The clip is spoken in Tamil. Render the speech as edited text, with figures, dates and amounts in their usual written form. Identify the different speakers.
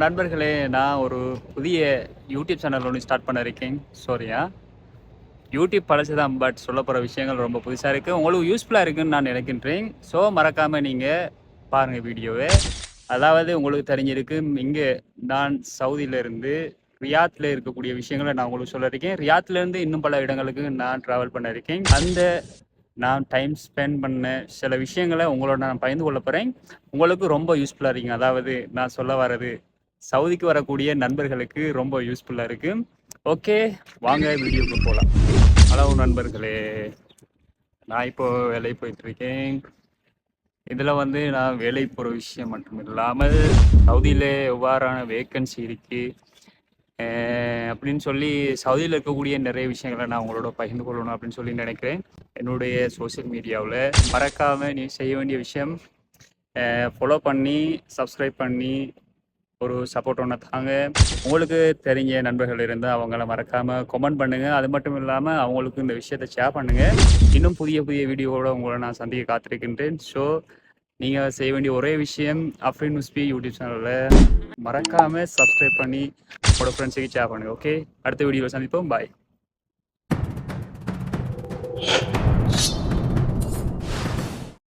Speaker 1: நண்பர்களே, நான் ஒரு புதிய யூடியூப் சேனல் ஒன்று ஸ்டார்ட் பண்ண இருக்கேன். சாரியா, யூடியூப் பழசு தான், பட் சொல்ல போகிற விஷயங்கள் ரொம்ப புதுசாக இருக்குது. உங்களுக்கு யூஸ்ஃபுல்லாக இருக்குன்னு நான் நினைக்கின்றேன். ஸோ மறக்காமல் நீங்கள் பாருங்கள் வீடியோவை. அதாவது உங்களுக்கு தெரிஞ்சிருக்கு, இங்கே நான் சவுதியிலேருந்து ரியாத்தில் இருக்கக்கூடிய விஷயங்களை நான் உங்களுக்கு சொல்ல இருக்கேன். ரியாத்லேருந்து இன்னும் பல இடங்களுக்கு நான் ட்ராவல் பண்ண இருக்கேன். நான் டைம் ஸ்பெண்ட் பண்ண சில விஷயங்களை உங்களோட நான் பகிர்ந்து கொள்ள போகிறேன். உங்களுக்கு ரொம்ப யூஸ்ஃபுல்லாக இருக்குங்க. அதாவது நான் சொல்ல வர்றது சவுதிக்கு வரக்கூடிய நண்பர்களுக்கு ரொம்ப யூஸ்ஃபுல்லாக இருக்குது. ஓகே, வாங்க வீடியோக்கு போகலாம். ஹலோ நண்பர்களே, நான் இப்போது வேலைக்கு போயிட்டுருக்கேன். இதில் நான் வேலை போகிற விஷயம் மட்டும் இல்லாமல் சவுதியில் எவ்வாறான வேக்கன்சி இருக்குது அப்படின்னு சொல்லி சவுதியில் இருக்கக்கூடிய நிறைய விஷயங்களை நான் உங்களோட பகிர்ந்து கொள்ளணும் அப்படின்னு சொல்லி நினைக்கிறேன். என்னுடைய சோசியல் மீடியாவில் மறக்காமல் நீ செய்ய வேண்டிய விஷயம், ஃபாலோ பண்ணி சப்ஸ்கிரைப் பண்ணி ஒரு சப்போர்ட் ஒன்று தாங்க. உங்களுக்கு தெரிஞ்ச நண்பர்கள் இருந்தால் அவங்கள மறக்காமல் கமெண்ட் பண்ணுங்கள். அது மட்டும் இல்லாமல் அவங்களுக்கு இந்த விஷயத்தை ஷேர் பண்ணுங்கள். இன்னும் புதிய புதிய வீடியோவோட உங்களை நான் சந்திக்க காத்திருக்கின்றேன். ஸோ நீங்கள் செய்ய வேண்டிய ஒரே விஷயம், அஃப்ரீன் முஸ்பி யூடியூப் சேனலில் மறக்காமல் சப்ஸ்கிரைப் பண்ணி உங்களோட ஃப்ரெண்ட்ஸுக்கு ஷேர் பண்ணுங்கள். ஓகே, அடுத்த வீடியோவில் சந்திப்போம். பாய்.